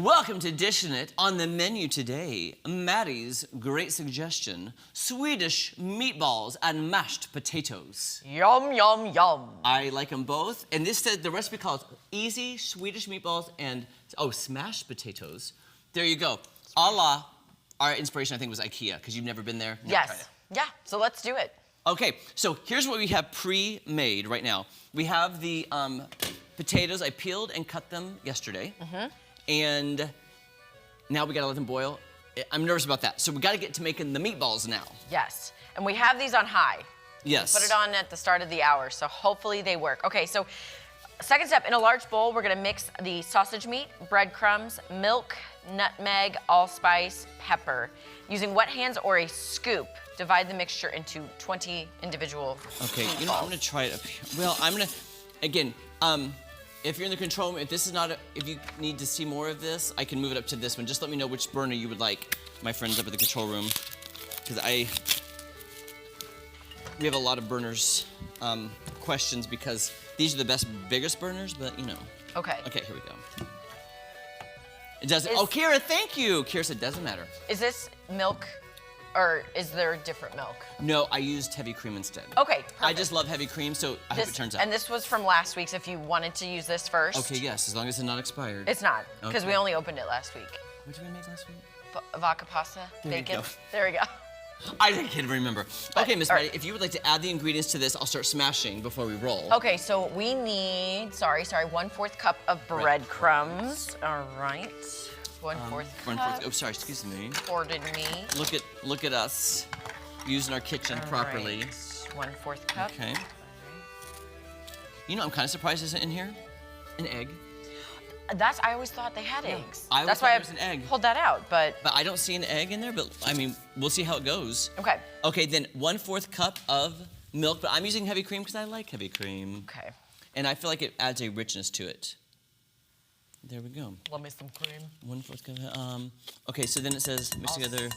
Welcome to Dishin' It. On the menu today, Maddie's great suggestion, Swedish meatballs and mashed potatoes. Yum, yum, yum. I like them both. And this said the recipe calls easy Swedish meatballs and, smashed potatoes. There you go. A la, our inspiration I think was IKEA, because you've never been there. Never tried it. Yeah, so let's do it. Okay, so here's what we have pre-made right now. We have the potatoes. I peeled and cut them yesterday. And now we gotta let them boil. I'm nervous about that. So we gotta get to making the meatballs now. Yes, and we have these on high. Yes. Put it on at the start of the hour, so hopefully they work. Okay, so second step, in a large bowl, we're gonna mix the sausage meat, breadcrumbs, milk, nutmeg, allspice, pepper. Using wet hands or a scoop, divide the mixture into 20 individual meatballs. You know, I'm gonna try it up here. Well, I'm gonna, again, if you're in the control room, if this is not, if you need to see more of this, I can move it up to this one. Just let me know which burner you would like, my friends up at the control room. Because we have a lot of burners questions because these are the best, biggest burners, but you know. Okay. Okay, here we go. It doesn't, oh, Kira, thank you. Kira said, doesn't matter. Is this milk, or is there different milk? No, I used heavy cream instead. Okay, perfect. I just love heavy cream, so I hope it turns out. And this was from last week's if you wanted to use this first. Okay, yes, as long as it's not expired. It's not, because Okay. we only opened it last week. What did we make last week? Vodka pasta, There you bacon. go. There we go. I can't remember. Okay, Miss Maddie, right. if you would like to add the ingredients to this, I'll start smashing before we roll. Okay, so we need, 1/4 cup of breadcrumbs. All right, 1/4 cup. Oh, sorry, excuse me. Pardon me. Look at us using our kitchen properly. Right. 1/4 cup. Okay. You know, I'm kind of surprised isn't in here an egg. I always thought they had eggs. I always That's thought why there was an egg. pulled that out, but I don't see an egg in there, but I mean, we'll see how it goes. okay. Okay, then 1/4 cup of milk, but I'm using heavy cream because I like heavy cream. Okay. And I feel like it adds a richness to it. There we go. Love me some cream. 1/4 cup. Okay, so then it says mix together.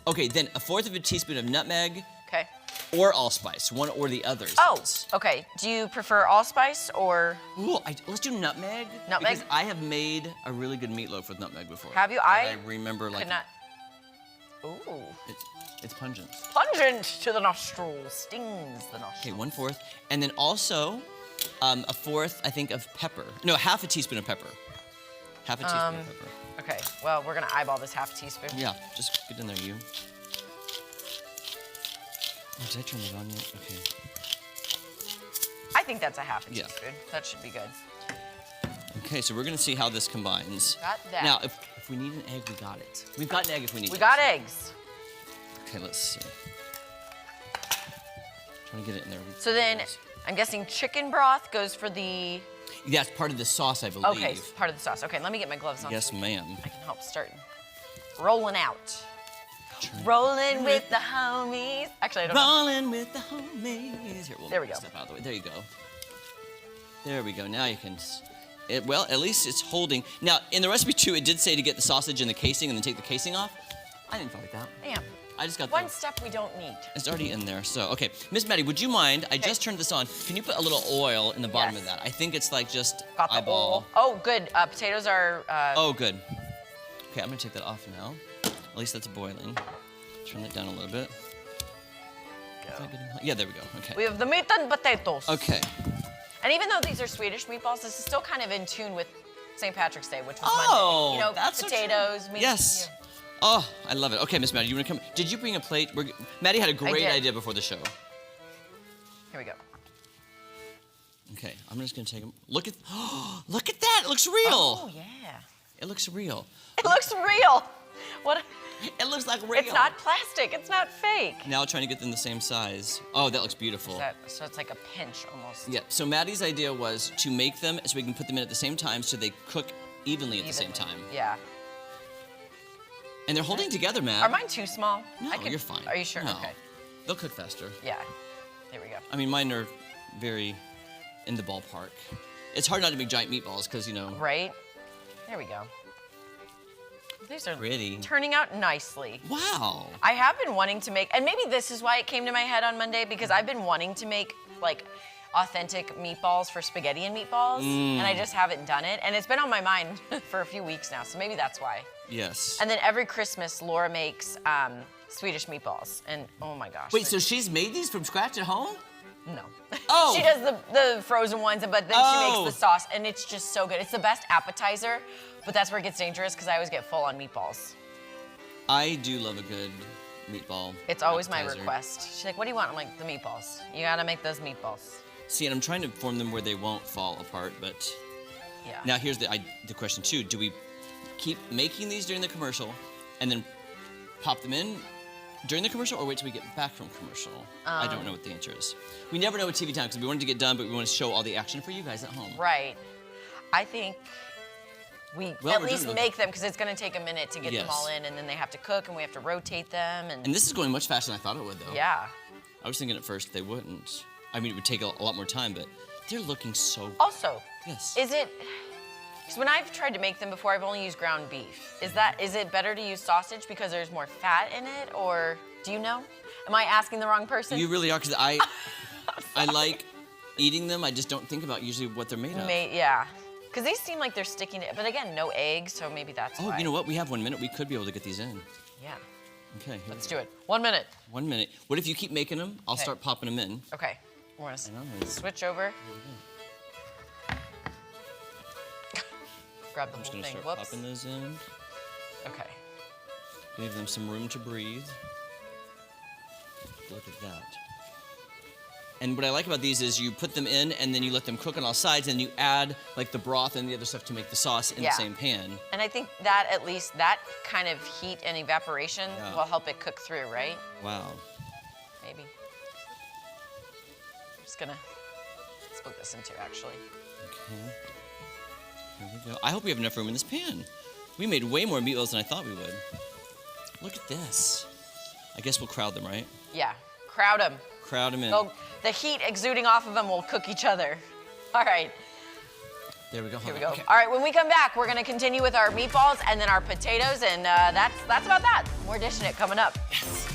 Okay, then 1/4 teaspoon of nutmeg. Okay. Or allspice, one or the other. Oh, okay. Do you prefer allspice or? Ooh, let's do nutmeg. Nutmeg? Because I have made a really good meatloaf with nutmeg before. Have you? I remember like. Could not. Ooh. It's pungent. Pungent to the nostrils, stings the nostrils. Okay, 1/4, and then also 1/4, I think, of pepper. No, 1/2 teaspoon of pepper. 1/2 teaspoon of pepper. Okay. Well, we're gonna eyeball this 1/2 teaspoon. Yeah, just get in there, you. Oh, did I turn that on yet? Okay. I think that's a 1/2 Yeah. teaspoon. That should be good. Okay, so we're gonna see how this combines. Got that. Now, if we need an egg, we got it. We've got an egg if we need it. We got eggs. Okay, let's see. Trying to get it in there. So then, I'm guessing chicken broth goes for the. Yeah, it's part of the sauce, I believe. Okay, part of the sauce. Okay, let me get my gloves on. Yes, ma'am. I can help start rolling out. Rolling with the homies. Actually, I don't know. Rolling with the homies. Here, we'll There we go. Step out of the way. There you go. There we go. Now you can. Well, at least it's holding. Now, in the recipe too, it did say to get the sausage in the casing and then take the casing off. I didn't feel like that. Damn. I just got One step we don't need. It's already in there. So, okay, Miss Maddie, would you mind? I just turned this on. Can you put a little oil in the bottom of that? I think it's like just Got the eyeball. oil. Oh, good. Potatoes are. Oh, good. Okay, I'm gonna take that off now. At least that's boiling. Turn that down a little bit. Yeah, there we go. Okay. We have the meat and potatoes. Okay. And even though these are Swedish meatballs, this is still kind of in tune with St. Patrick's Day, which was Oh, Monday. You know, that's potatoes, so true. meat. Yes. Yeah. Oh, I love it. Okay, Miss Maddie, you wanna come? Did you bring a plate? Maddie had a great did. idea before the show. Here we go. Okay, I'm just gonna take them. Look at that. It looks real. Oh yeah. It looks real. It looks real. What? It looks like real. It's not plastic. It's not fake. Now trying to get them the same size. Oh, that looks beautiful. So it's like a pinch almost. Yeah, so Maddie's idea was to make them so we can put them in at the same time so they cook evenly at the same time. Yeah. And they're holding together, Matt. Are mine too small? No, you're fine. Are you sure? No. Okay. They'll cook faster. Yeah. There we go. I mean, mine are very in the ballpark. It's hard not to make giant meatballs because, you know. Right? There we go. These are pretty. Turning out nicely. Wow. I have been wanting to make, and maybe this is why it came to my head on Monday, because I've been wanting to make like authentic meatballs for spaghetti and meatballs, and I just haven't done it. And it's been on my mind for a few weeks now, so maybe that's why. Yes. And then every Christmas, Laura makes Swedish meatballs, and oh my gosh. Wait, so she's made these from scratch at home? No. Oh. She does the frozen ones, but then she makes the sauce, and it's just so good. It's the best appetizer, but that's where it gets dangerous because I always get full on meatballs. I do love a good meatball. It's always appetizer. my request. She's like, what do you want? I'm like, the meatballs. You gotta make those meatballs. See, and I'm trying to form them where they won't fall apart, but Yeah. now here's the question too. Do we keep making these during the commercial and then pop them in during the commercial, or wait till we get back from commercial? I don't know what the answer is. We never know with TV time because we wanted to get done, but we want to show all the action for you guys at home. Right. I think we Well, at we're least doing make them because it's gonna take a minute to get them Yes. all in, and then they have to cook, and we have to rotate them, and And this is going much faster than I thought it would, though. yeah. I was thinking at first they wouldn't. I mean, it would take a lot more time, but they're looking so good. Also, Yes. is it? Because when I've tried to make them before, I've only used ground beef. Is it better to use sausage because there's more fat in it, or do you know? Am I asking the wrong person? You really are, because I like eating them. I just don't think about usually what they're made of. Yeah. Because these seem like they're sticking to, but again, no eggs, so maybe that's why. Oh, you know what? We have 1 minute. We could be able to get these in. Yeah. Okay. Here Let's we do it. 1 minute. go. 1 minute. What if you keep making them? I'll Okay. start popping them in. Okay. We're gonna And I'm gonna- switch over. Grab the I'm just whole gonna thing. start Whoops. popping those in. Okay. Leave them some room to breathe. Look at that. And what I like about these is you put them in and then you let them cook on all sides and you add like the broth and the other stuff to make the sauce in Yeah. the same pan. And I think that at least that kind of heat and evaporation Yeah. will help it cook through, right? Wow. Maybe. I'm just gonna split this in two, actually. Okay. Here we go. I hope we have enough room in this pan. We made way more meatballs than I thought we would. Look at this. I guess we'll crowd them, right? Yeah. Crowd them. Crowd them in. The heat exuding off of them will cook each other. All right. There we go. Here we Hold go. on. Okay. All right, when we come back, we're gonna continue with our meatballs and then our potatoes, and that's about that. More Dishin' It coming up. Yes.